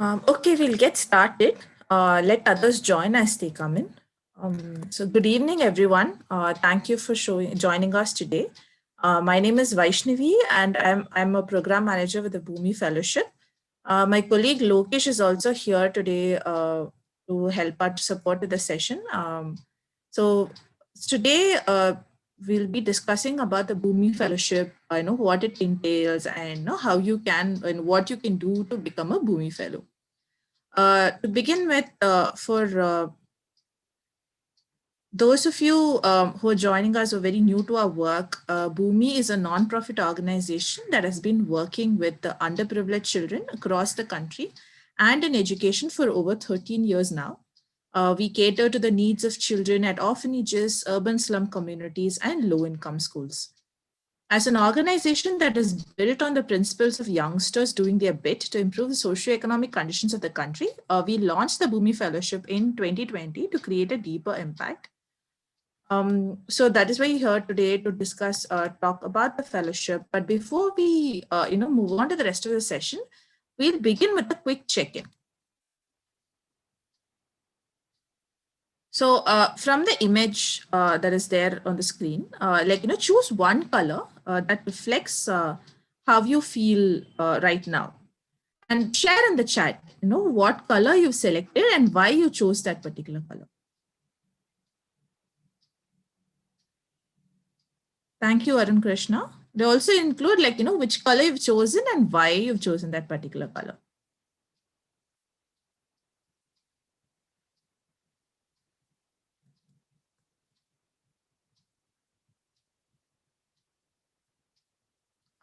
Okay, we'll get started. Let others join as they come in. So good evening, everyone. Thank you for joining us today. My name is Vaishnavi, and I'm a program manager with the Bhumi Fellowship. My colleague Lokesh is also here today to help out support the session. So today we'll be discussing about the Bhumi Fellowship. What it entails, and how you can and what you can do to become a Bhumi Fellow. To begin with, for those of you who are joining us or very new to our work, Bhumi is a non-profit organization that has been working with the underprivileged children across the country and in education for over 13 years now. We cater to the needs of children at orphanages, urban slum communities, and low-income schools. As an organization that is built on the principles of youngsters doing their bit to improve the socioeconomic conditions of the country, we launched the Bhumi Fellowship in 2020 to create a deeper impact. So that is why you're here today to discuss, talk about the fellowship. But before we, move on to the rest of the session, we'll begin with a quick check-in. So from the image that is there on the screen, choose one color that reflects how you feel right now, and share in the chat, what color you've selected and why you chose that particular color. Thank you, Arun Krishna. They also include which color you've chosen and why you've chosen that particular color.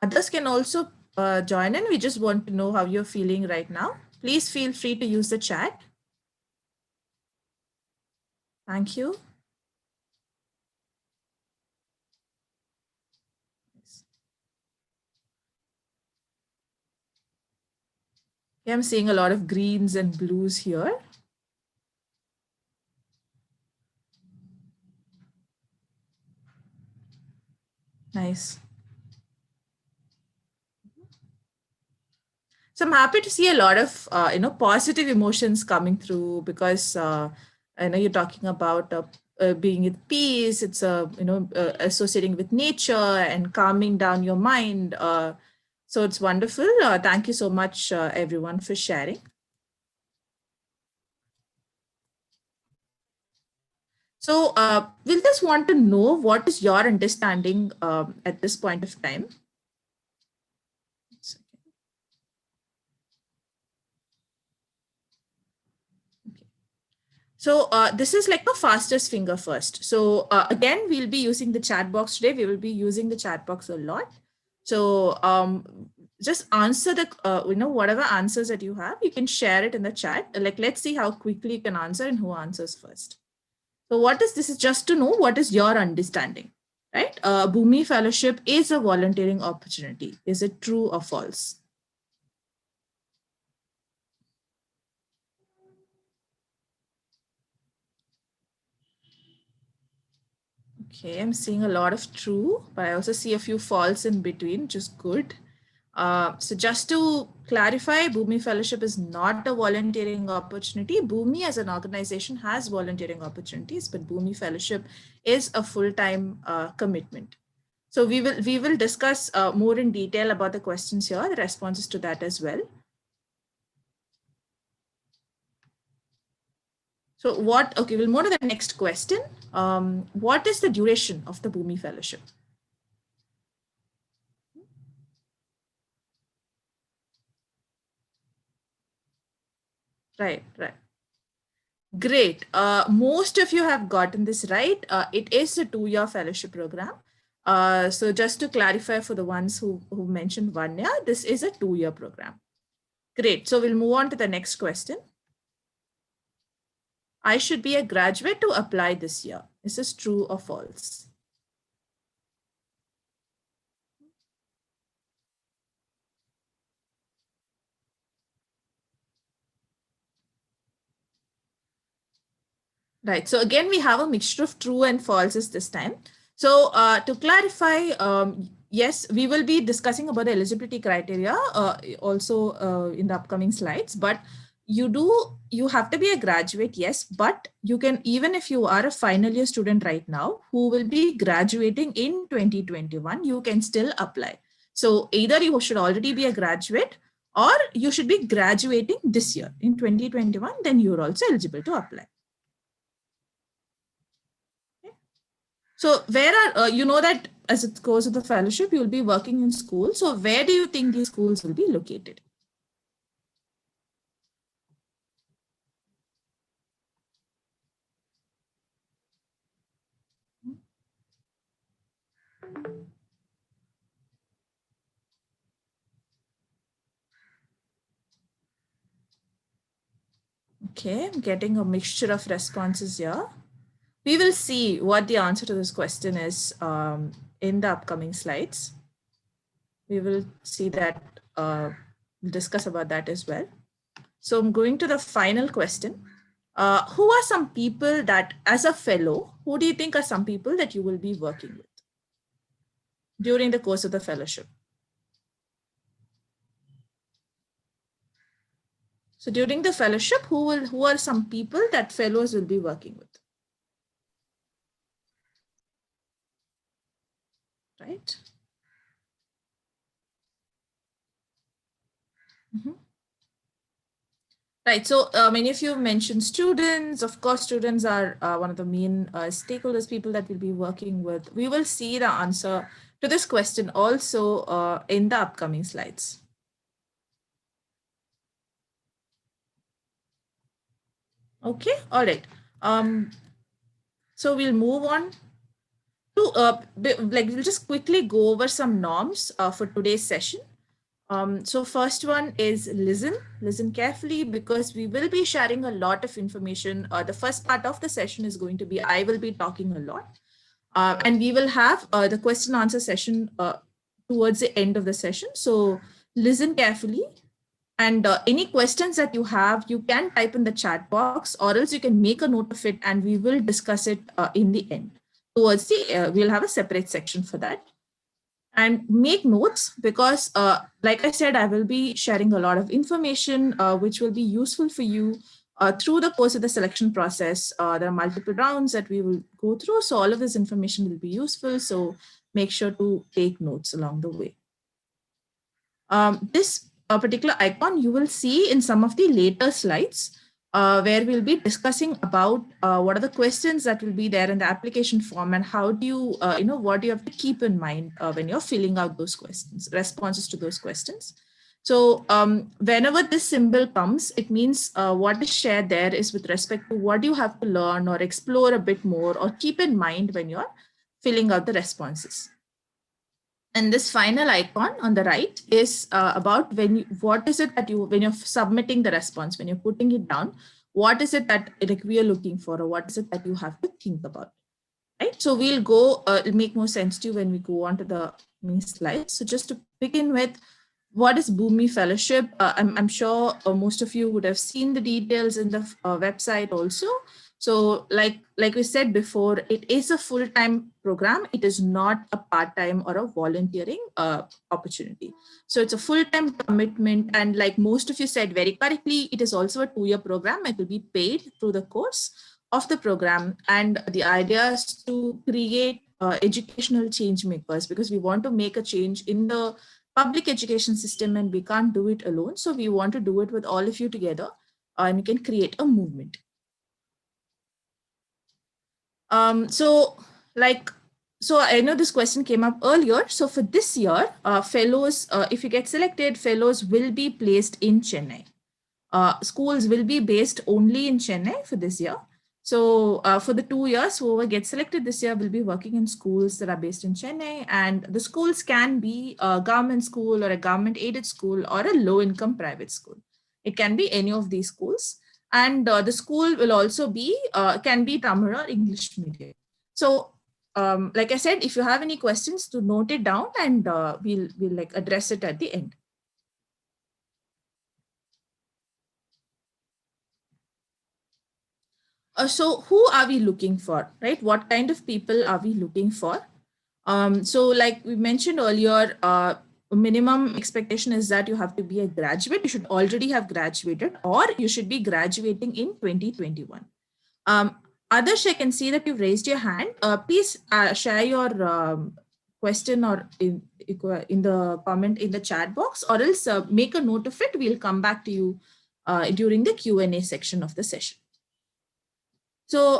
Others can also join in. We just want to know how you're feeling right now. Please feel free to use the chat. Thank you. Okay, I'm seeing a lot of greens and blues here. Nice. So I'm happy to see a lot of positive emotions coming through, because I know you're talking about being at peace. It's associating with nature and calming down your mind. So it's wonderful. Thank you so much, everyone, for sharing. So we'll just want to know what is your understanding at this point of time. So this is like the fastest finger first. So again, we'll be using the chat box today. We will be using the chat box a lot. So just answer the, whatever answers that you have, you can share it in the chat. Like, let's see how quickly you can answer and who answers first. So what is this? Is just to know what is your understanding, right? Bhumi Fellowship is a volunteering opportunity. Is it true or false? Okay, I'm seeing a lot of true, but I also see a few false in between, which is good. So just to clarify, Bhumi Fellowship is not a volunteering opportunity. Bhumi as an organization has volunteering opportunities, but Bhumi Fellowship is a full-time commitment. So we will discuss more in detail about the questions here, the responses to that as well. So okay, we'll move to the next question. What is the duration of the Bhumi Fellowship? Right. Great. Most of you have gotten this right. It is a 2-year fellowship program. So just to clarify for the ones who mentioned 1 year, this is a 2-year program. Great. So we'll move on to the next question. I should be a graduate to apply this year. Is this true or false? Right. So again, we have a mixture of true and falses this time. So to clarify, yes, we will be discussing about the eligibility criteria also in the upcoming slides. But you have to be a graduate, yes, but you can, even if you are a final year student right now who will be graduating in 2021, you can still apply. So either you should already be a graduate or you should be graduating this year in 2021, then you're also eligible to apply. Okay. So where are, you know that as it goes with the fellowship, you'll be working in school. So where do you think these schools will be located? Okay, I'm getting a mixture of responses here. We will see what the answer to this question is in the upcoming slides. We will see that, we'll discuss about that as well. So I'm going to the final question. Who are some people that, as a fellow, who do you think are some people that you will be working with during the course of the fellowship? So during the fellowship, who are some people that fellows will be working with? Right? Mm-hmm. Right. So many of you mentioned students. Of course, students are one of the main stakeholders, people that we'll be working with. We will see the answer to this question also in the upcoming slides. Okay. All right. So we'll move on to we'll just quickly go over some norms for today's session. So first one is listen carefully, because we will be sharing a lot of information. The first part of the session is going to be, I will be talking a lot. And we will have the question answer session towards the end of the session. So listen carefully. And any questions that you have, you can type in the chat box, or else you can make a note of it and we will discuss it in the end. Towards the, we'll have a separate section for that. And make notes, because like I said, I will be sharing a lot of information which will be useful for you through the course of the selection process. There are multiple rounds that we will go through, so all of this information will be useful. So make sure to take notes along the way. This particular icon you will see in some of the later slides, where we'll be discussing about what are the questions that will be there in the application form, and how do you, what do you have to keep in mind when you're filling out those questions, responses to those questions. So whenever this symbol comes, it means what is shared there is with respect to what you have to learn or explore a bit more or keep in mind when you're filling out the responses. And this final icon on the right is about what is it that when you're submitting the response, when you're putting it down, what is it that we are looking for, or what is it that you have to think about, right? So we'll go, it'll make more sense to you when we go on to the main slides. So just to begin with, what is Bhumi Fellowship? I'm sure most of you would have seen the details in the website also. So like we said before, it is a full-time program. It is not a part-time or a volunteering opportunity. So it's a full-time commitment. And like most of you said very correctly, it is also a 2-year program. It will be paid through the course of the program. And the idea is to create educational change makers, because we want to make a change in the public education system, and we can't do it alone. So we want to do it with all of you together, and we can create a movement. So I know this question came up earlier. So for this year, fellows, if you get selected, fellows will be placed in Chennai. Schools will be based only in Chennai for this year. So for the 2 years, whoever gets selected this year will be working in schools that are based in Chennai. And the schools can be a government school or a government aided school or a low income private school. It can be any of these schools. And the school will also be, can be Tamil or English medium. So like I said, if you have any questions, to note it down, and we'll like address it at the end. So who are we looking for, right? What kind of people are we looking for? So like we mentioned earlier, minimum expectation is that you have to be a graduate. You should already have graduated, or you should be graduating in 2021. Adarsh, I can see that you've raised your hand. Please share your question or in the comment in the chat box, or else make a note of it. We'll come back to you during the Q&A section of the session. So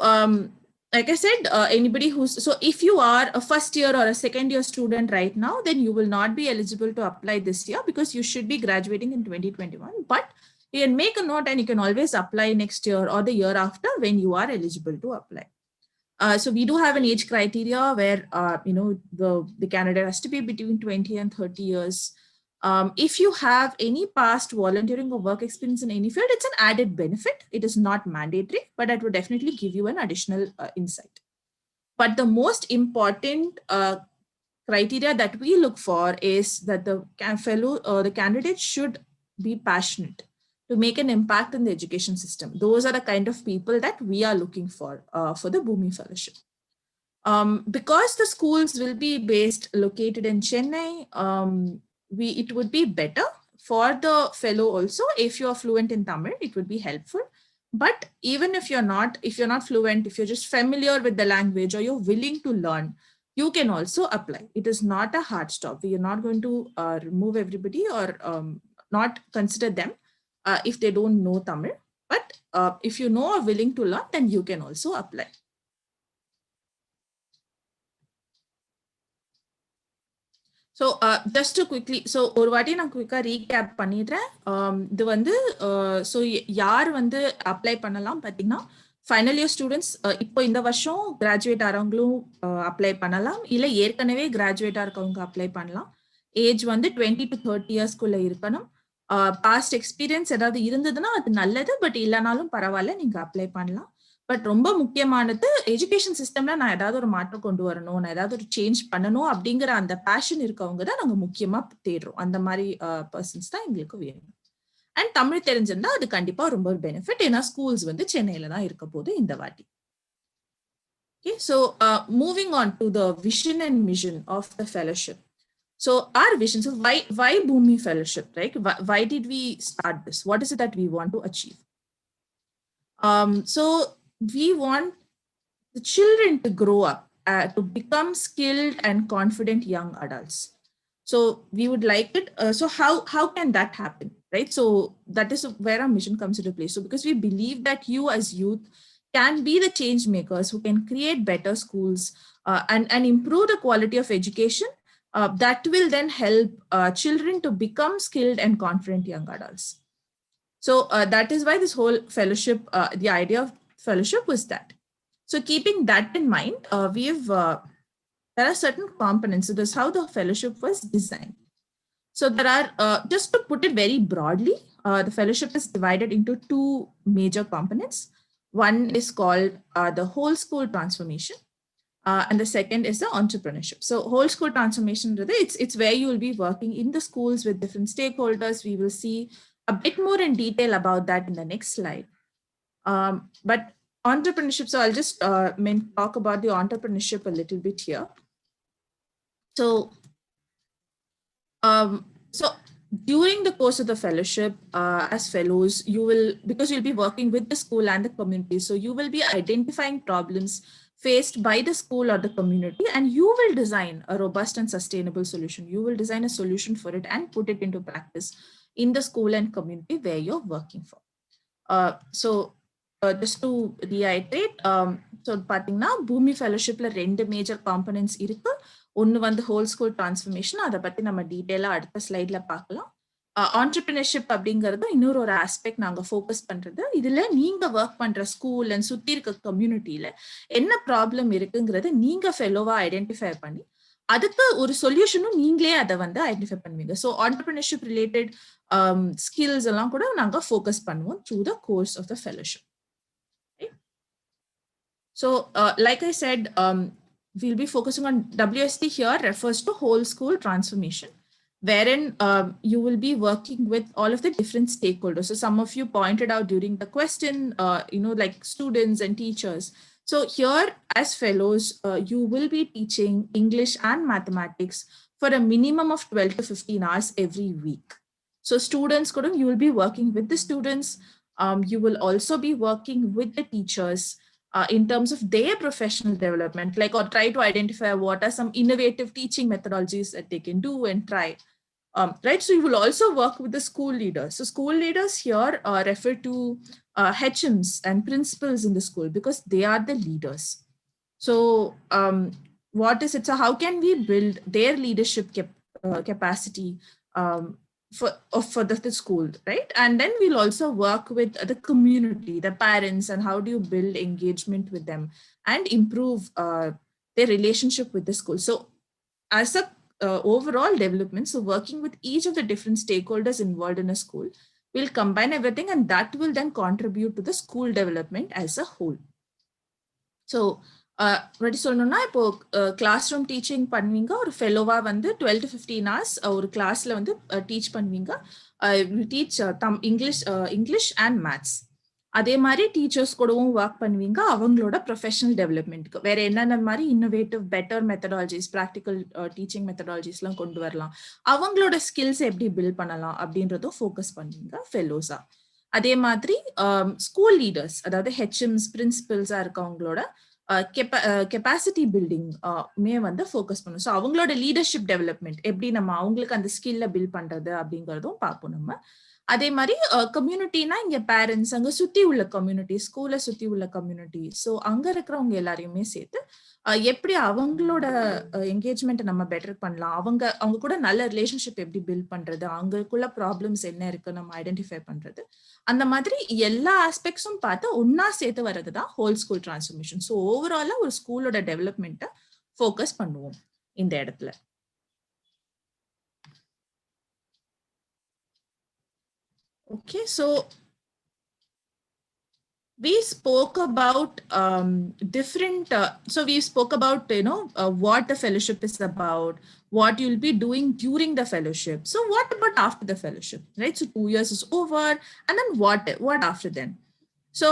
like I said, anybody who's, so if you are a first year or a second year student right now, then you will not be eligible to apply this year because you should be graduating in 2021. But you can make a note and you can always apply next year or the year after when you are eligible to apply. So we do have an age criteria where, the candidate has to be between 20 and 30 years. If you have any past volunteering or work experience in any field, it's an added benefit. It is not mandatory, but it would definitely give you an additional insight. But the most important criteria that we look for is that the candidate should be passionate to make an impact in the education system. Those are the kind of people that we are looking for the Bhumi Fellowship. Because the schools will be located in Chennai, it would be better for the fellow also if you are fluent in Tamil. It would be helpful. But even if you're not fluent, if you're just familiar with the language or you're willing to learn, you can also apply. It is not a hard stop. We are not going to remove everybody or not consider them if they don't know Tamil. But if you know or willing to learn, then you can also apply. So just to quickly, so ஒரு வாட்டி நான் குயிக்கா recap பண்ணிடுறேன். இது வந்து so யார் வந்து apply பண்ணலாம் பார்த்தீங்கன்னா ஃபைனல் இயர் ஸ்டூடெண்ட்ஸ் இப்போ இந்த வருஷம் கிராஜுவேட் ஆகிறவங்களும் அப்ளை பண்ணலாம், இல்லை ஏற்கனவே கிராஜுவேட்டாக இருக்கவங்க அப்ளை பண்ணலாம். ஏஜ் வந்து 20 to 30 இயர்ஸ்க்குள்ள இருக்கணும். பாஸ்ட் எக்ஸ்பீரியன்ஸ் ஏதாவது இருந்ததுன்னா அது நல்லது, பட் இல்லைனாலும் பரவாயில்ல, நீங்கள் அப்ளை பண்ணலாம். பட் ரொம்ப முக்கியமானது எஜுகேஷன் சிஸ்டம்ல நான் ஏதாவது ஒரு மாற்றம் கொண்டு வரணும், நான் ஏதாவது ஒரு சேஞ்ச் பண்ணணும் அப்படிங்கிற அந்த பேஷன் இருக்கவங்க தான் நாங்கள் முக்கியமா தேடுறோம். அந்த மாதிரி பர்சன்ஸ் தான் எங்களுக்கு வேணும். அண்ட் தமிழ் தெரிஞ்சிருந்தா அது கண்டிப்பா ரொம்ப ஒரு பெனிஃபிட். ஏன்னா ஸ்கூல்ஸ் வந்து சென்னையில தான் இருக்க போது இந்த வாட்டி. Okay, so moving on to the vision and mission of the fellowship. So our vision, so why Bhumi Fellowship, right? Why did we start this? What is it that we want to achieve? So we want the children to grow up to become skilled and confident young adults. So we would like it. So how can that happen, right? So that is where our mission comes into play. So because we believe that you as youth can be the change makers who can create better schools and improve the quality of education that will then help children to become skilled and confident young adults. So that is why this whole fellowship, the idea of fellowship was that. So keeping that in mind, there are certain components. So this is how the fellowship was designed. So there are, just to put it very broadly, the fellowship is divided into two major components. One is called the whole school transformation, and the second is the entrepreneurship. So whole school transformation, it's where you will be working in the schools with different stakeholders. We will see a bit more in detail about that in the next slide. But entrepreneurship, so I'll just talk about the entrepreneurship a little bit here. So, so during the course of the fellowship, as fellows, you will, because you'll be working with the school and the community, so you will be identifying problems faced by the school or the community, and you will design a robust and sustainable solution. You will design a solution for it and put it into practice in the school and community where you're working for. So just to reiterate, so பார்த்தீங்கன்னா பூமி ஃபெலோஷிப்ல 2 major components இருக்கு. ஒன்று வந்து whole school transformation, அதை பத்தி நம்ம டீட்டெயிலாக அடுத்த ஸ்லைட்ல பார்க்கலாம். ஆண்டர்பிரினர்ஷிப் அப்படிங்கிறது இன்னொரு ஒரு ஆஸ்பெக்ட் நாங்க ஃபோக்கஸ் பண்றது. இதுல நீங்க ஒர்க் பண்ற ஸ்கூல் அண்ட் சுத்தி இருக்க கம்யூனிட்டியில என்ன ப்ராப்ளம் இருக்குங்கிறத நீங்க ஃபெலோவா ஐடென்டிஃபை பண்ணி அதுக்கு ஒரு சொல்யூஷனும் நீங்களே அதை வந்து ஐடென்டிஃபை பண்ணுவீங்க. ஸோ ஆண்டர்பிரினர்ஷிப் ரிலேட்டட் ஸ்கில்ஸ் எல்லாம் கூட நாங்க ஃபோக்கஸ் பண்ணுவோம் through the course of the fellowship. So like I said, we'll be focusing on WST here refers to whole school transformation, wherein you will be working with all of the different stakeholders. So some of you pointed out during the question, like students and teachers. So here as fellows, you will be teaching English and mathematics for a minimum of 12 to 15 hours every week. So students, you will be working with the students. You will also be working with the teachers in terms of their professional development, like, or try to identify what are some innovative teaching methodologies that they can do and try. Right, so you will also work with the school leaders. So school leaders here refer to HMs and principals in the school because they are the leaders. So what is it? So how can we build their leadership capacity for the school, right? And then we'll also work with the community, the parents, and how do you build engagement with them and improve their relationship with the school. So as a overall development, so working with each of the different stakeholders involved in a school, we'll combine everything, and that will then contribute to the school development as a whole. So எப்படி சொல்லணும்னா இப்போ class room teaching பண்ணுவீங்க, ஒரு ஃபெலோவா வந்து 12 to 15 hours ஒரு கிளாஸ்ல வந்து teach பண்ணுவீங்க, டீச் இங்கிலீஷ் அண்ட் மேத்ஸ். அதே மாதிரி டீச்சர்ஸ் கூடவும் ஒர்க் பண்ணுவீங்க அவங்களோட ப்ரொஃபஷனல் டெவலப்மெண்ட்க்கு. வேற என்னென்ன மாதிரி innovative better methodologies, practical teaching மெத்தடாலஜிஸ்லாம் கொண்டு வரலாம், அவங்களோட ஸ்கில்ஸ் எப்படி பில்ட் பண்ணலாம் அப்படின்றதும் ஃபோக்கஸ் பண்ணுவீங்க ஃபெலோஸா. அதே மாதிரி ஸ்கூல் லீடர்ஸ், அதாவது ஹெச்எம்ஸ் பிரின்சிபல்ஸா இருக்கவங்களோட கெப்பாசிட்டி பில்டிங் மே வந்து ஃபோக்கஸ் பண்ணும். ஸோ அவங்களோட லீடர்ஷிப் டெவலப்மெண்ட் எப்படி நம்ம அவங்களுக்கு அந்த ஸ்கில்ல பில்ட் பண்றது அப்படிங்கிறதும் பார்ப்போம் நம்ம. அதே மாதிரி கம்யூனிட்டினா இங்க பேரண்ட்ஸ், அங்க சுத்தி உள்ள கம்யூனிட்டி, ஸ்கூலை சுத்தி உள்ள கம்யூனிட்டி, ஸோ அங்க இருக்கிறவங்க எல்லாரையுமே சேர்த்து எப்படி அவங்களோட என்கேஜ்மெண்ட்டை நம்ம பெட்டர் பண்ணலாம், அவங்க கூட நல்ல ரிலேஷன்ஷிப் எப்படி பில்ட் பண்றது, அவங்களுக்குள்ள ப்ராப்ளம்ஸ் என்ன இருக்கு நம்ம ஐடென்டிஃபை பண்றது, அந்த மாதிரி எல்லா ஆஸ்பெக்ட்ஸும் பார்த்து ஒன்னா சேர்த்து வர்றது தான் ஹோல் ஸ்கூல் டிரான்ஸ்ஃபர்மேஷன். ஸோ ஓவராலா ஒரு ஸ்கூலோட டெவலப்மெண்ட்டை ஃபோக்கஸ் பண்ணுவோம் இந்த இடத்துல. Okay, so we spoke about different, so we spoke about, what the fellowship is about, what you'll be doing during the fellowship. So what about after the fellowship, right? So 2 years is over, and then what after then? So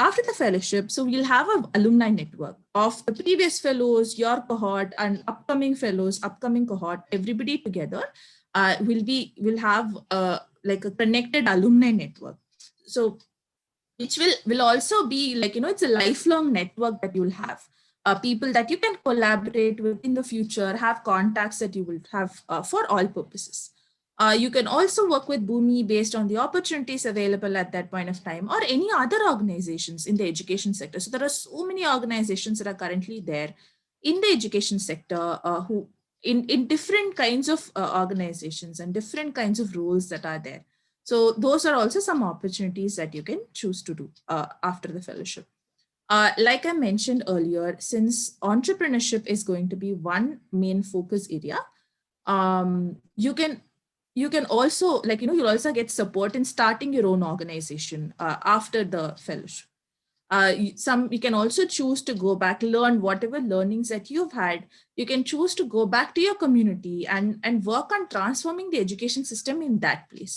after the fellowship, so we'll have an alumni network of the previous fellows, your cohort, and upcoming fellows, upcoming cohort, everybody together will have like a connected alumni network. So which will also be like, it's a lifelong network that you'll have. People that you can collaborate with in the future, have contacts that you will have for all purposes. You can also work with Bhumi based on the opportunities available at that point of time, or any other organizations in the education sector. So there are so many organizations that are currently there in the education sector who in different kinds of organizations and different kinds of roles that are there. So those are also some opportunities that you can choose to do after the fellowship. Like I mentioned earlier, since entrepreneurship is going to be one main focus area, you can also, like, you'll also get support in starting your own organization after the fellowship. You can also choose to go back, learn whatever learnings that you've had. You can choose to go back to your community and work on transforming the education system in that place.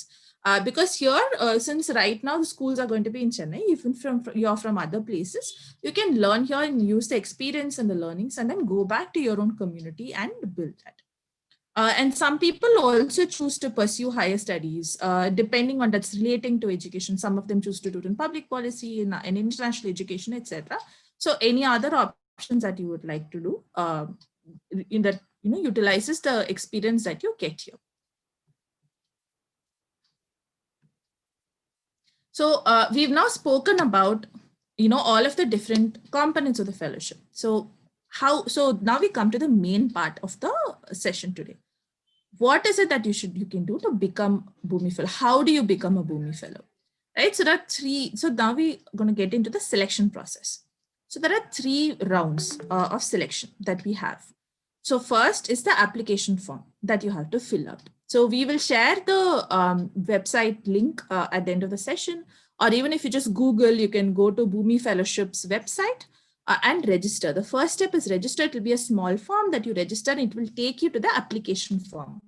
Because here, since right now the schools are going to be in Chennai, even you're from other places, you can learn here and use the experience and the learnings and then go back to your own community and build that. And some people also choose to pursue higher studies, depending on that's relating to education. Some of them choose to do it in public policy, in international education, etc. So any other options that you would like to do in that, utilizes the experience that you get here. So we've now spoken about, all of the different components of the fellowship. So now we come to the main part of the session today. What is it that you can do to become Bhumi Fellow? How do you become a Bhumi Fellow? Right? So there are three. So now we're going to get into the selection process. So there are 3 rounds of selection that we have. So first is the application form that you have to fill out. So we will share the website link at the end of the session, or even if you just Google, you can go to Bhumi Fellowship's website and register. The first step is register. It will be a small form that you register. And it will take you to the application form.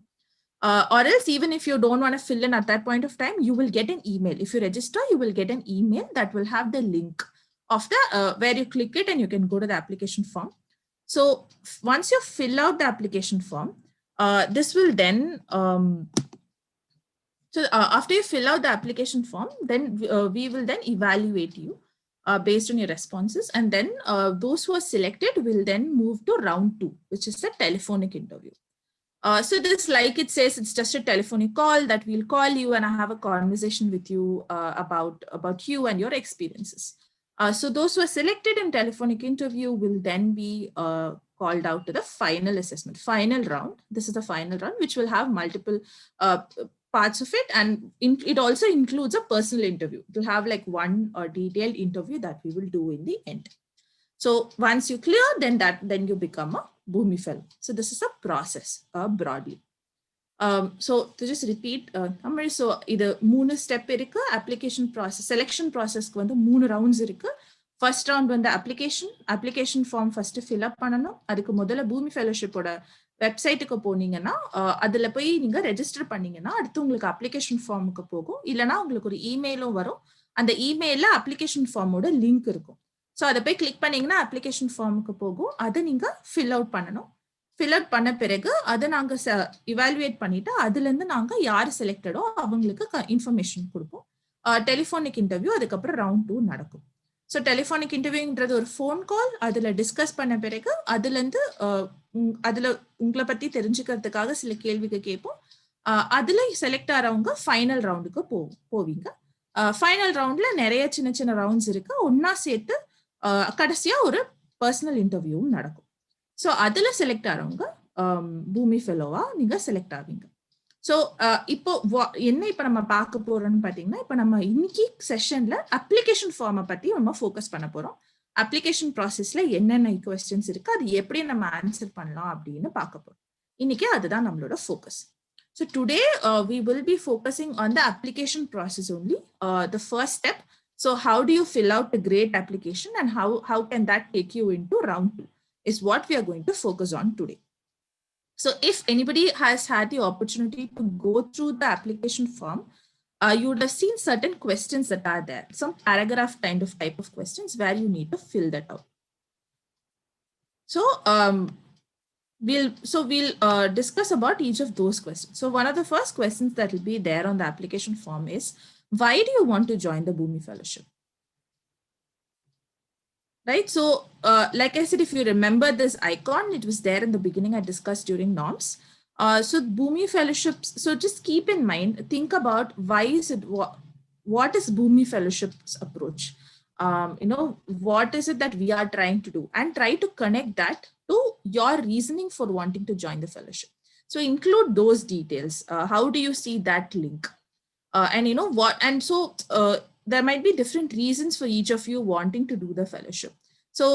Or else, even if you don't want to fill in at that point of time, you will get an email. If you register, you will get an email that will have the link of the where you click it and you can go to the application form. So once you fill out the application form, this will then after you fill out the application form, then we will then evaluate you based on your responses, and then those who are selected will then move to round 2, which is the telephonic interview. So this, like it says, it's just a telephonic call that we'll call you and I have a conversation with you about you and your experiences. So those who are selected in telephonic interview will then be called out to the final assessment, final round. This is the final round, which will have multiple parts of it. And it also includes a personal interview. It will have like one detailed interview that we will do in the end. So once you clear, then you become a Bhoomi Fellow. So this is a process broadly. So to just repeat, so either 3 step irukku, application process, selection process ku vandu 3 rounds irukku. First round vandu application form first fill up பண்ணனும். அதுக்கு முதல்ல Bhoomi Fellowship ஓட வெப்சைட்டுக்கு போனீங்கன்னா அதுல போய் நீங்க register பண்ணீங்கன்னா அடுத்து உங்களுக்கு அப்ளிகேஷன் ஃபார்முக்கு போகும். இல்லனா உங்களுக்கு ஒரு இமெயிலும் வரும். அந்த இமெயில்ல அப்ளிகேஷன் ஃபார்மோட லிங்க் இருக்கும். ஸோ அதை போய் கிளிக் பண்ணீங்கன்னா அப்ளிகேஷன் ஃபார்முக்கு போகும். அதை நீங்கள் ஃபில் அவுட் பண்ணணும். ஃபில் அவுட் பண்ண பிறகு அதை நாங்கள் இவாலுவேட் பண்ணிவிட்டு அதுலேருந்து நாங்கள் யார் செலக்டடோ அவங்களுக்கு இன்ஃபர்மேஷன் கொடுப்போம். டெலிஃபோனிக் இன்டர்வியூ, அதுக்கப்புறம் ரவுண்ட் 2 நடக்கும். ஸோ டெலிஃபோனிக் இன்டர்வியூன்றது ஒரு ஃபோன் கால். அதில் டிஸ்கஸ் பண்ண பிறகு அதுலேருந்து அதில் உங்களை பற்றி தெரிஞ்சுக்கிறதுக்காக சில கேள்விக்கு கேட்போம். அதில் செலக்ட் ஆகிறவங்க ஃபைனல் ரவுண்டுக்கு போவீங்க. ஃபைனல் ரவுண்டில் நிறைய சின்ன சின்ன ரவுண்ட்ஸ் இருக்குது. ஒன்றா சேர்த்து கடைசியா ஒரு பர்சனல் இன்டர்வியூவும் நடக்கும். ஸோ அதுல செலக்ட் ஆகிறவங்க Bhoomi ஃபெலோவா நீங்க செலக்ட் ஆவீங்க. ஸோ இப்போ என்ன இப்போ நம்ம பார்க்க போறோம்னு பார்த்தீங்கன்னா, இப்போ நம்ம இன்னைக்கு செஷன்ல அப்ளிகேஷன் ஃபார்மை பத்தி நம்ம ஃபோக்கஸ் பண்ண போறோம். அப்ளிகேஷன் ப்ராசஸ்ல என்னென்ன கொஸ்டின்ஸ் இருக்கு, அது எப்படி நம்ம ஆன்சர் பண்ணலாம் அப்படின்னு பார்க்க போறோம். இன்னைக்கு அதுதான் நம்மளோட focus. So today we will be focusing on the application process only, the first step. So how do you fill out a great application and how can that take you into round 2 is what we are going to focus on today. So if anybody has had the opportunity to go through the application form, you would have seen certain questions that are there, some paragraph type of questions where you need to fill that out. So we'll discuss about each of those questions. So one of the first questions that will be there on the application form is, why do you want to join the Bhoomi Fellowship? Right. So like I said, if you remember this icon, it was there in the beginning. I discussed during norms. So Bhoomi Fellowships. So just keep in mind, think about why is it, what is Bhoomi Fellowship's approach? What is it that we are trying to do, and try to connect that to your reasoning for wanting to join the fellowship. So include those details. How do you see that link? And so there might be different reasons for each of you wanting to do the fellowship. So,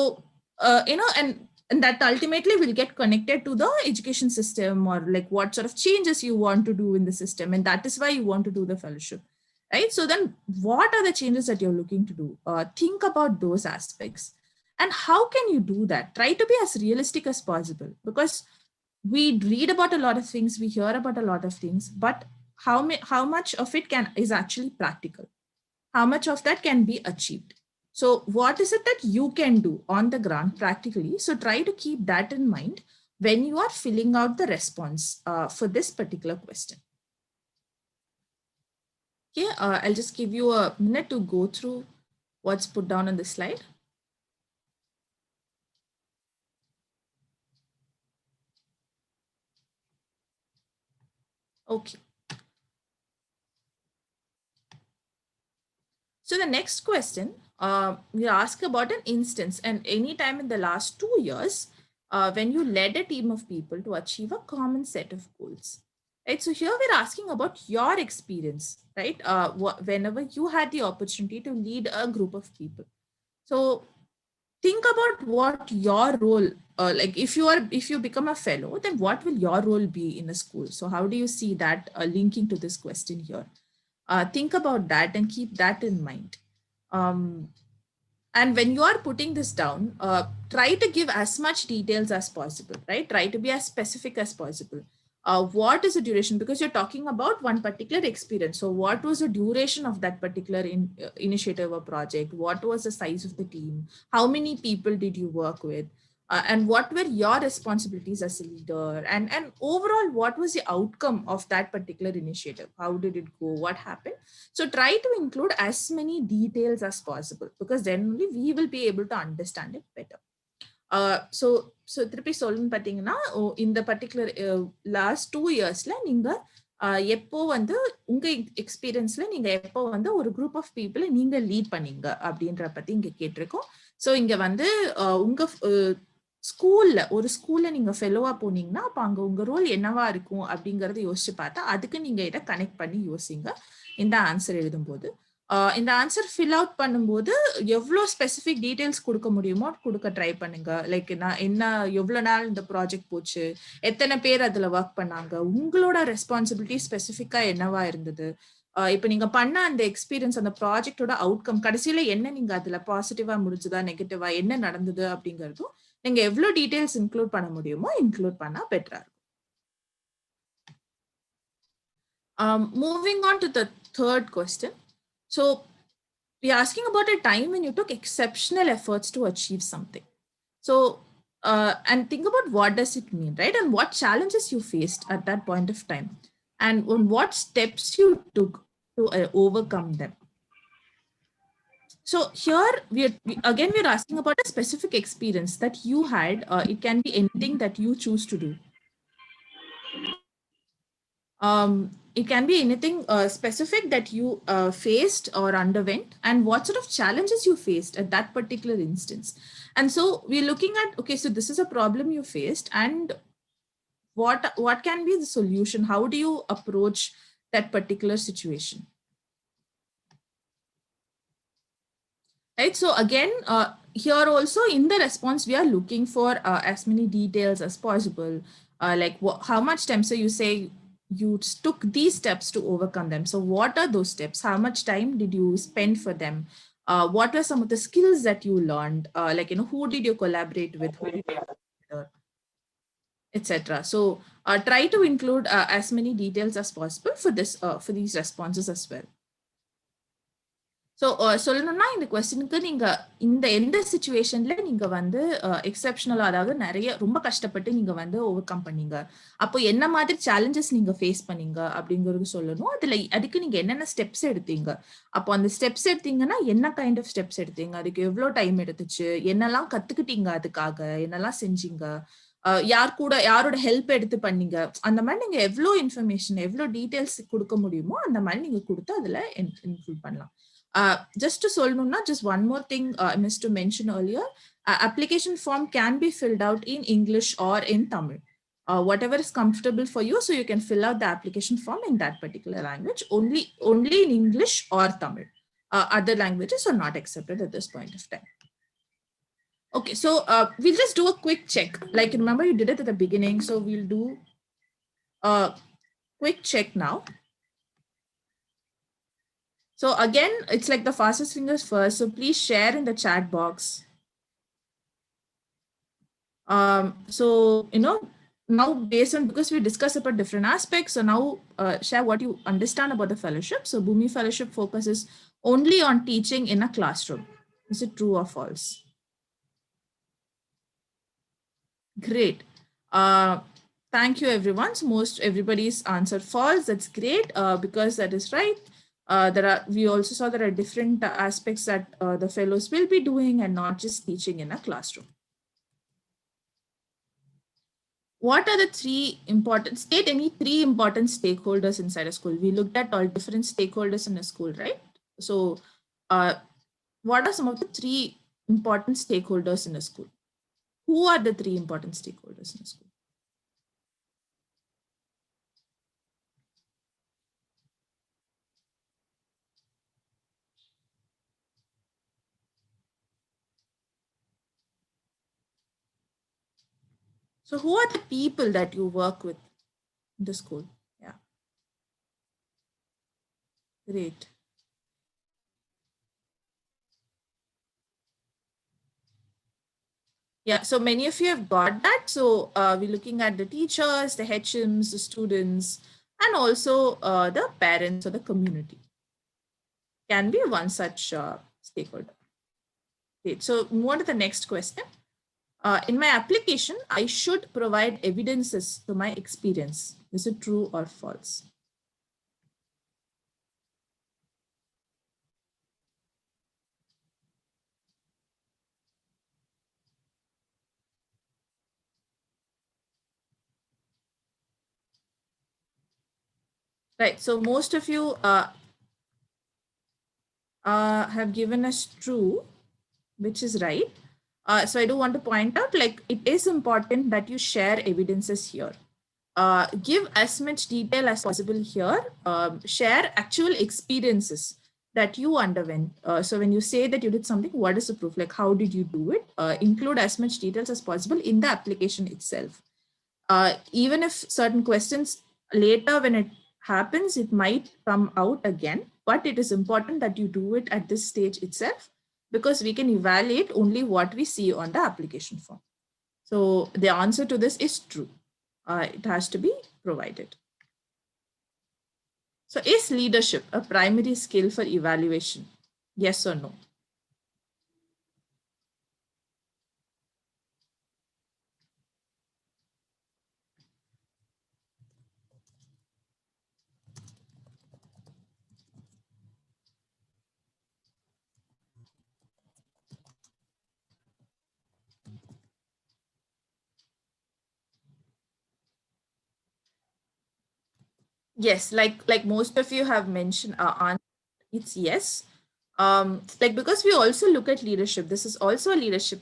and that ultimately will get connected to the education system, or like what sort of changes you want to do in the system. And that is why you want to do the fellowship, right? So then what are the changes that you're looking to do? Think about those aspects. And how can you do that? Try to be as realistic as possible, because we read about a lot of things, we hear about a lot of things, but how much of it is actually practical? How much of that can be achieved? So what is it that you can do on the ground practically? So try to keep that in mind when you are filling out the response for this particular question. Okay, I'll just give you a minute to go through what's put down on the slide. Okay. So the next question, we ask about an instance and any time in the last 2 years when you led a team of people to achieve a common set of goals. Right? So here we're asking about your experience, right? Whenever you had the opportunity to lead a group of people. So think about what your role, like if you become a fellow, then what will your role be in a school? So how do you see that linking to this question here? Think about that and keep that in mind. And when you are putting this down, try to give as much details as possible, right? Try to be as specific as possible. What is the duration? Because you're talking about one particular experience. So what was the duration of that particular initiative or project? What was the size of the team? How many people did you work with? And what were your responsibilities as a leader? And overall, what was the outcome of that particular initiative? How did it go? What happened? So try to include as many details as possible, because then only we will be able to understand it better. So திருப்பி சொல்லணும்னு பார்த்தீங்கன்னா இந்த particular last 2 இயர்ஸ்ல நீங்க எப்போ வந்து உங்க எக்ஸ்பீரியன்ஸ்ல நீங்க எப்போ வந்து ஒரு குரூப் ஆஃப் பீப்புளை நீங்க லீட் பண்ணீங்க அப்படின்ற பத்தி இங்க கேட்டிருக்கோம். ஸோ இங்க வந்து உங்க ஸ்கூல்ல நீங்க ஃபெலோவா போனீங்கன்னா அப்ப அங்க உங்க ரோல் என்னவா இருக்கும் அப்படிங்கறத யோசிச்சு பார்த்தா அதுக்கு நீங்க இதை கனெக்ட் பண்ணி யோசிங்க இந்த ஆன்சர் எழுதும்போது. இந்த ஆன்சர் ஃபில் அவுட் பண்ணும்போது எவ்வளோ ஸ்பெசிஃபிக் டீடைல்ஸ் கொடுக்க முடியுமோ கொடுக்க ட்ரை பண்ணுங்க. லைக் நான் என்ன எவ்வளோ நாள் இந்த ப்ராஜெக்ட் போச்சு, எத்தனை பேர் அதுல ஒர்க் பண்ணாங்க, உங்களோட ரெஸ்பான்சிபிலிட்டி ஸ்பெசிஃபிக்கா என்னவா இருந்தது, இப்போ நீங்க பண்ண அந்த எக்ஸ்பீரியன்ஸ் அந்த ப்ராஜெக்டோட அவுட்கம் கடைசியில என்ன நீங்க அதுல பாசிட்டிவா முடிஞ்சதா நெகட்டிவா என்ன நடந்தது அப்படிங்கறதும் நீங்க எவ்வளவு டீடைல்ஸ் இன்க்ளூட் பண்ண முடியுமோ இன்க்ளூட் பண்ணா பெட்டரா இருக்கும். Moving on to the third question. So we're asking about a time when you took exceptional efforts to achieve something. So, and think about what does it mean, right? And what challenges you faced at that point of time, and on what steps you took to overcome them. So here we're asking about a specific experience that you had. It can be anything that you choose to do. It can be anything specific that you faced or underwent, and what sort of challenges you faced at that particular instance. And so we're looking at, okay, so this is a problem you faced, and what can be the solution? How do you approach that particular situation? Right. So again, here also in the response, we are looking for as many details as possible. Like how much time? So you say you took these steps to overcome them. So what are those steps? How much time did you spend for them? What were some of the skills that you learned? Like, who did you collaborate with? Who did you etc. So try to include as many details as possible for this for these responses as well. So சொல்லணும்னா இந்த கொஸ்டினுக்கு நீங்க இந்த எந்த சிச்சுவேஷன்ல நீங்க வந்து exceptional, அதாவது நிறைய ரொம்ப கஷ்டப்பட்டு நீங்க வந்து ஓவர் கம் பண்ணீங்க, அப்போ என்ன மாதிரி சேலஞ்சஸ் நீங்க ஃபேஸ் பண்ணீங்க அப்படிங்கிறது சொல்லணும். அதுக்கு நீங்க என்னென்ன ஸ்டெப்ஸ் எடுத்தீங்க, அப்போ அந்த ஸ்டெப்ஸ் எடுத்தீங்கன்னா என்ன கைண்ட் ஆஃப் ஸ்டெப்ஸ் எடுத்தீங்க, அதுக்கு எவ்வளோ டைம் எடுத்துச்சு, என்னெல்லாம் கத்துக்கிட்டீங்க, அதுக்காக என்னெல்லாம் செஞ்சீங்க, யாரோட ஹெல்ப் எடுத்து பண்ணீங்க, அந்த மாதிரி நீங்க எவ்வளோ இன்ஃபர்மேஷன் எவ்வளோ டீடைல்ஸ் கொடுக்க முடியுமோ அந்த மாதிரி நீங்க கொடுத்து அதுல இன்க்ளூட் பண்ணலாம். Just to சொல்லணும்னா, just one more thing I missed to mention earlier. Application form can be filled out in English or in Tamil. Whatever is comfortable for you, so you can fill out the application form in that particular language, only in English or Tamil. Other languages are not accepted at this point of time. Okay, so we'll just do a quick check. Like, remember you did it at the beginning, so we'll do a quick check now. So again, it's like the fastest fingers first. So please share in the chat box. So, now based on, because we discussed about different aspects, so now share what you understand about the fellowship. So Bhumi Fellowship focuses only on teaching in a classroom. Is it true or false? Great. Thank you, everyone. So everybody's answered false. That's great, because that is right. We also saw there are different aspects that the fellows will be doing and not just teaching in a classroom. What are the state any three important stakeholders inside a school? We looked at all different stakeholders in a school, right? So what are some of the three important stakeholders in a school? Who are the three important stakeholders in a school? So who are the people that you work with in the school? Yeah. Great. Yeah, so many of you have got that. So we're looking at the teachers, the HMs, the students, and also the parents or the community. Can be one such stakeholder. Okay, so move on to the next question. In my application, I should provide evidences to my experience. Is it true or false? Right. So most of you have given us true, which is right. So I do want to point out, like, it is important that you share evidences here. Give as much detail as possible here. Share actual experiences that you underwent. So when you say that you did something, what is the proof? Like, how did you do it? Include as much details as possible in the application itself. Even if certain questions later when it happens, it might come out again, but it is important that you do it at this stage itself, because we can evaluate only what we see on the application form. So the answer to this is true. It has to be provided. So is leadership a primary skill for evaluation? Yes or no? Yes, like most of you have mentioned, it's yes. Like, because we also look at leadership, this is also a leadership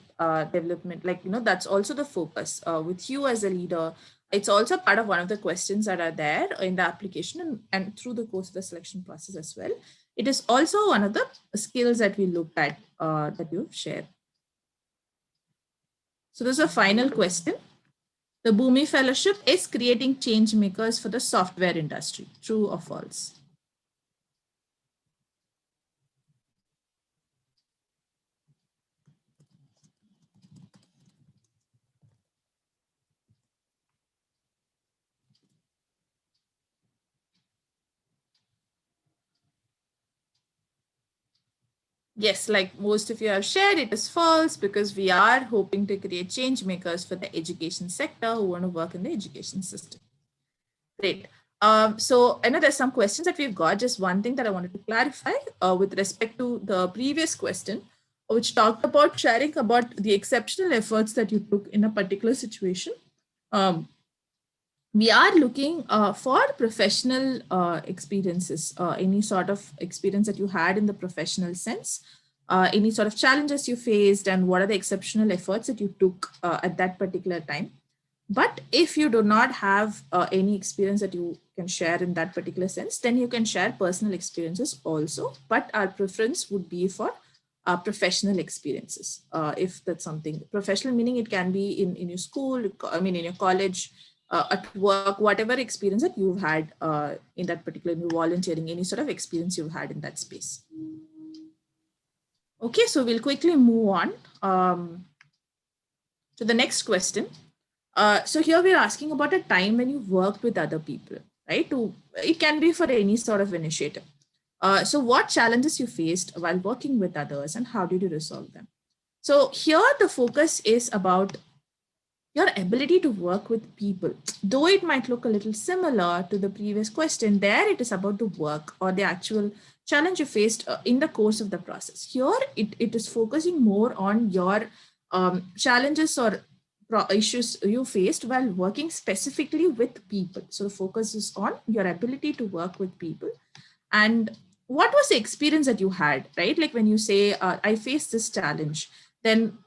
development. Like, that's also the focus with you as a leader. It's also part of one of the questions that are there in the application, and through the course of the selection process as well. It is also one of the skills that we look at that you've shared. So this is a final question. The Bhumi Fellowship is creating change makers for the software industry. True or false? Yes, like most of you have shared, it is false, because we are hoping to create change makers for the education sector who want to work in the education system. Great. So I know there's some questions that we've got. Just one thing that I wanted to clarify with respect to the previous question, which talked about sharing about the exceptional efforts that you took in a particular situation. Um, we are looking for professional experiences, any sort of experience that you had in the professional sense, any sort of challenges you faced, and what are the exceptional efforts that you took at that particular time. But if you do not have any experience that you can share in that particular sense, then you can share personal experiences also. But our preference would be for professional experiences. If that's something professional, meaning it can be in your school, I mean, in your college, at work, whatever experience that you've had in that particular volunteering, any sort of experience you've had in that space. Okay, so we'll quickly move on to the next question. So here we're asking about a time when you worked with other people, right? It can be for any sort of initiative. So what challenges you faced while working with others, and how did you resolve them? So here the focus is about your ability to work with people. Though it might look a little similar to the previous question, there it is about the work or the actual challenge you faced in the course of the process. Here it is focusing more on your challenges or issues you faced while working specifically with people. So the focus is on your ability to work with people. And what was the experience that you had, right? Like when you say, I faced this challenge, then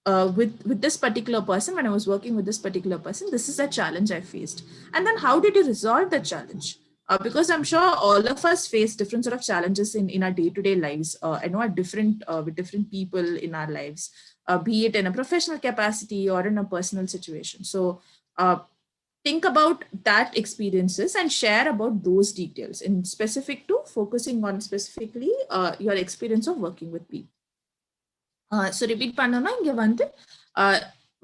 with this particular person, when I was working with this particular person, this is a challenge I faced. And then how did you resolve the challenge? Because I'm sure all of us face different sort of challenges in our day-to-day lives. I know are different with different people in our lives, be it in a professional capacity or in a personal situation. So think about that experiences and share about those details in specific to focusing on specifically your experience of working with people. So repeat பண்ணோம்னா இங்க வந்து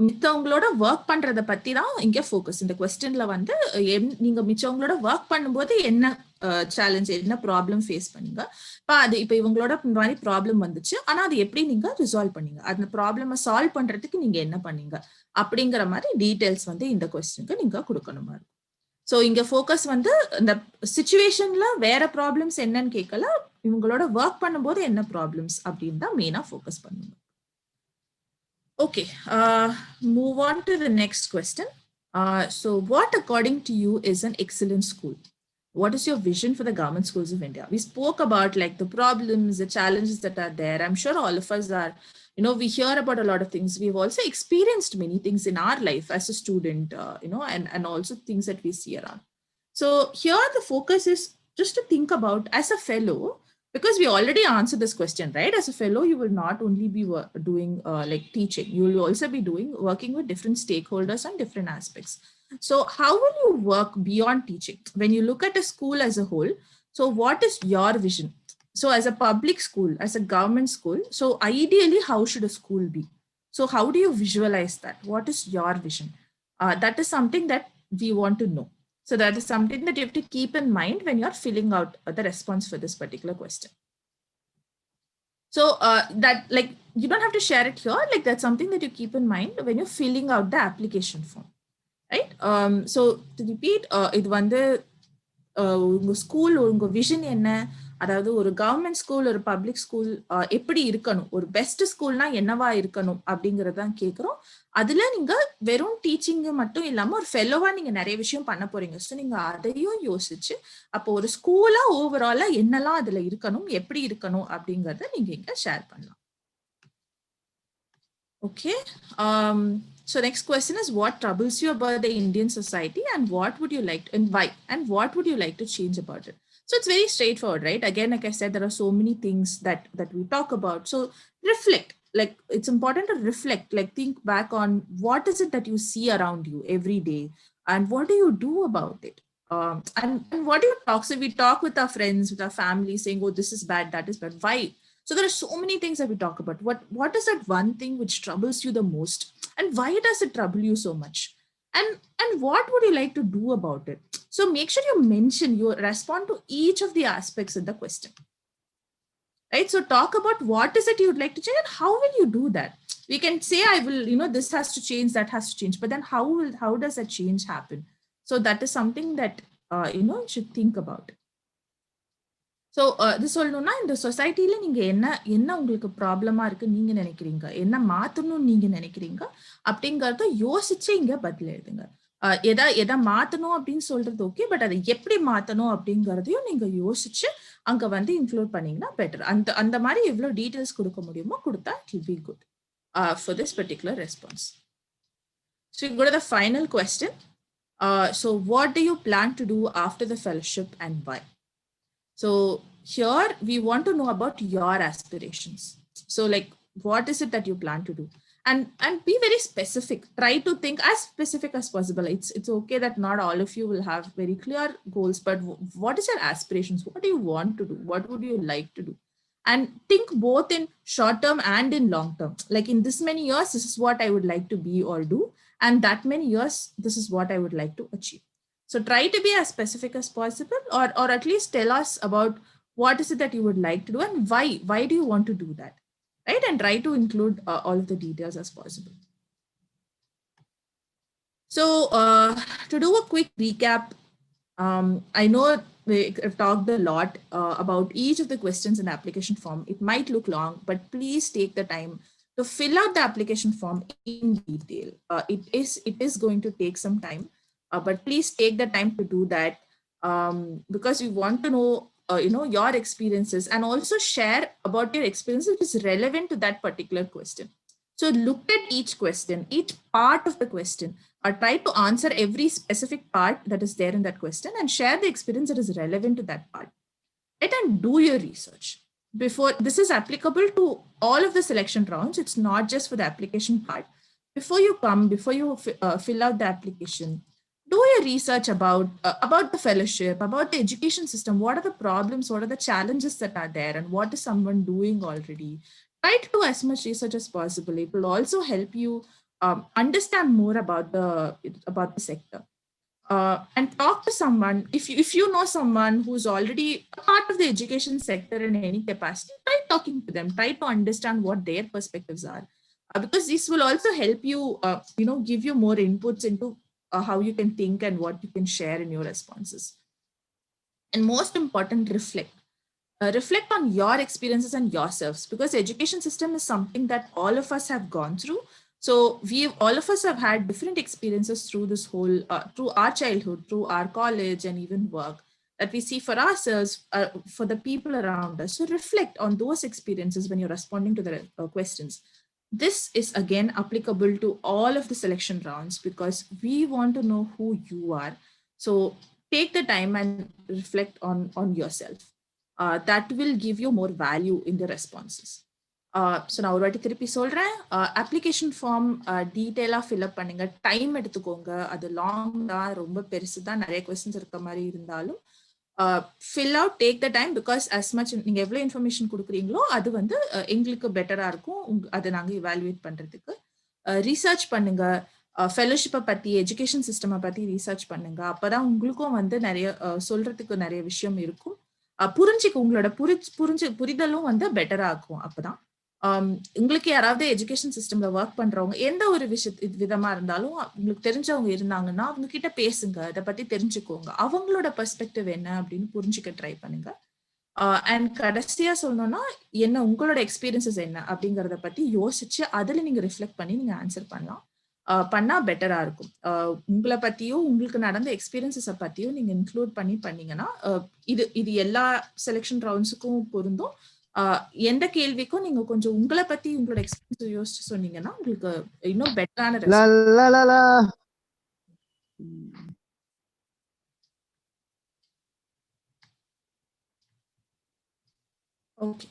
மித்தவங்களோட work பண்றத பத்தி தான் இங்க focus. இந்த கொஸ்டின்ல வந்து நீங்க மிச்சவங்களோட ஒர்க் பண்ணும்போது என்ன சேலஞ்ச், என்ன ப்ராப்ளம் ஃபேஸ் பண்ணீங்க, இப்ப இவங்களோட மாதிரி ப்ராப்ளம் வந்துச்சு, ஆனா அது எப்படி நீங்க ரிசால்வ் பண்ணீங்க, அந்த ப்ராப்ளம சால்வ் பண்றதுக்கு நீங்க என்ன பண்ணீங்க அப்படிங்கிற மாதிரி டீடைல்ஸ் வந்து இந்த கொஸ்டினுக்கு நீங்க கொடுக்கணுமா இருக்கும். ஸோ இங்க ஃபோக்கஸ் வந்து இந்த சிச்சுவேஷன்ல வேற ப்ராப்ளம்ஸ் என்னன்னு கேட்கல, இவங்களோட ஒர்க் பண்ணும்போது என்ன ப்ராப்ளம்ஸ் அப்படின்னு தான் மெயினா ஃபோக்கஸ் பண்ணுங்க. Okay, move on to the next question. So what according to you is an excellent school? What is your vision for the government schools of India? We spoke about like the problems, the challenges that are there. I'm sure all of us are, we hear about a lot of things. We've also experienced many things in our life as a student, and also things that we see around. So here the focus is just to think about as a fellow, because we already answered this question, right? As a fellow, you will not only be doing like teaching, you will also be working with different stakeholders on different aspects. So how will you work beyond teaching when you look at a school as a whole? So what is your vision? So as a public school, as a government school, so ideally how should a school be? So how do you visualize that? What is your vision? That is something that we want to know. So that is something that you have to keep in mind when you're filling out the response for this particular question. So that, like, you don't have to share it here. Like, that's something that you keep in mind when you're filling out the application form, right? So to repeat, இது வந்து உங்க school, உங்க vision என்ன, அதாவது ஒரு government school, ஒரு public school எப்படி இருக்கணும், ஒரு பெஸ்ட் ஸ்கூல்னா என்னவா இருக்கணும் அப்படிங்கறதான் கேட்கிறோம். அதுல நீங்க வெறும் டீச்சிங் மட்டும் இல்லாம ஒரு ஃபெல்லோவா நீங்க நிறைய விஷயம் பண்ண போறீங்க. ஸோ நீங்க அதையும் யோசிச்சு அப்போ ஒரு ஸ்கூலா ஓவராலா என்னெல்லாம் அதுல இருக்கணும், எப்படி இருக்கணும் அப்படிங்கறத நீங்க இங்க ஷேர் பண்ணலாம். Okay. So next question is, what troubles you about the Indian society and what would you like to, and why, and what would you like to change about it? So it's very straightforward, right? Again, like I said, there are so many things that we talk about. So reflect, like it's important to reflect, like think back on what is it that you see around you every day and what do you do about it? And what do you talk? So we talk with our friends, with our family saying, oh, this is bad, that is bad. Why? So there are so many things that we talk about. What is that one thing which troubles you the most? And why does it trouble you so much? And what would you like to do about it? So make sure you mention, you respond to each of the aspects in the question. Right? So talk about what is it you'd like to change and how will you do that? We can say, I will, this has to change, that has to change. But then how does that change happen? So that is something that, you should think about. So இது சொல்லணும்னா, இந்த சொசைட்டில நீங்க என்ன உங்களுக்கு ப்ராப்ளமா இருக்கு நீங்க நினைக்கிறீங்க, என்ன மாத்தணும்னு நீங்க நினைக்கிறீங்க அப்படிங்கறத யோசிச்சு இங்க பதில் எழுதுங்க. எதை மாத்தணும் அப்படின்னு சொல்றது ஓகே, பட் அதை எப்படி மாத்தணும் அப்படிங்கறதையும் நீங்க யோசிச்சு அங்க வந்து இன்க்ளூட் பண்ணீங்கன்னா பெட்டர். அந்த மாதிரி எவ்வளவு டீடைல்ஸ் கொடுக்க முடியுமோ கொடுத்தா it will be good for this particular response. So you go to the final question. So what do you plan to do after the fellowship and why? So here we want to know about your aspirations. So like, what is it that you plan to do? And be very specific. Try to think as specific as possible. It's okay that not all of you will have very clear goals, but what is your aspirations? What do you want to do? What would you like to do? And think both in short term and in long term. Like in this many years, this is what I would like to be or do. And that many years, this is what I would like to achieve. So try to be as specific as possible, or at least tell us about what is it that you would like to do and why. Why do you want to do that, right? And try to include all of the details as possible. So to do a quick recap, I know we've talked a lot about each of the questions in the application form. It might look long, but please take the time to fill out the application form in detail. It is going to take some time. But please take the time to do that because we want to know, your experiences and also share about your experiences which is relevant to that particular question. So look at each question, each part of the question, or try to answer every specific part that is there in that question and share the experience that is relevant to that part. Right? And do your research. Before, this is applicable to all of the selection rounds. It's not just for the application part. Before you fill out the application, do your research about the fellowship, about the education system. What are the problems? What are the challenges that are there? And what is someone doing already? Try to do as much research as possible. It will also help you understand more about the sector. And talk to someone. If you know someone who's already a part of the education sector in any capacity, try talking to them. Try to understand what their perspectives are, because this will also help you, give you more inputs into how you can think and what you can share in your responses. And most important, reflect. Reflect on your experiences and yourselves, because education system is something that all of us have gone through. So all of us have had different experiences through this whole through our childhood, through our college, and even work that we see for ourselves, for the people around us. So reflect on those experiences when you're responding to the questions. This is again applicable to all of the selection rounds, because we want to know who you are. So take the time and reflect on yourself. That will give you more value in the responses. So நான் ஒரு வாட்டி திருப்பி சொல்கிறேன். Application form டீட்டெயிலாக fill up பண்ணுங்க, time எடுத்துக்கோங்க. அது long தான், ரொம்ப பெருசு தான், நிறைய கொஸ்டின்ஸ் இருக்க மாதிரி இருந்தாலும் fill out, take the time. Because as much நீங்கள் எவ்வளோ இன்ஃபர்மேஷன் கொடுக்குறீங்களோ அது வந்து எங்களுக்கு பெட்டராக இருக்கும் அதை நாங்கள் இவாலுவேட் பண்ணுறதுக்கு. ரீசர்ச் பண்ணுங்க, ஃபெலோஷிப்பை பற்றி, எஜுகேஷன் சிஸ்டமை பற்றி ரீசர்ச் பண்ணுங்க. அப்போ தான் உங்களுக்கும் வந்து நிறைய சொல்கிறதுக்கு நிறைய விஷயம் இருக்கும். புரிஞ்சுக்கு உங்களோட புரிதலும் வந்து பெட்டரா இருக்கும். அப்பதான் உங்களுக்கு யாராவது எஜுகேஷன் சிஸ்டம்ல ஒர்க் பண்றவங்க எந்த ஒரு விதமா இருந்தாலும் உங்களுக்கு தெரிஞ்சவங்க இருந்தாங்கன்னா அவங்க கிட்ட பேசுங்க, அதை பத்தி தெரிஞ்சுக்கோங்க, அவங்களோட பெர்ஸ்பெக்டிவ் என்ன அப்படின்னு புரிஞ்சுக்க ட்ரை பண்ணுங்க. அண்ட் கடைசியா சொல்லணும்னா, என்ன உங்களோட எக்ஸ்பீரியன்சஸ் என்ன அப்படிங்கறத பத்தி யோசிச்சு அதுல நீங்க ரிஃப்ளெக்ட் பண்ணி நீங்க ஆன்சர் பண்ணலாம். பண்ணா பெட்டரா இருக்கும். உங்களை பத்தியும் உங்களுக்கு நடந்த எக்ஸ்பீரியன்சஸை பத்தியும் நீங்க இன்க்ளூட் பண்ணி பண்ணீங்கன்னா இது எல்லா செலெக்ஷன் ரவுண்ட்ஸுக்கும் பொருந்தும். எந்த கேள்விக்கும் நீங்க கொஞ்சம் உங்களை பத்தி உங்களோட எக்ஸ்பீரியன்ஸ் யோசிச்சு சொன்னீங்கன்னா உங்களுக்கு இன்னும் பெட்டரான Okay.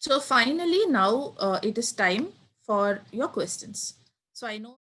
So finally now it is time for your questions. So I know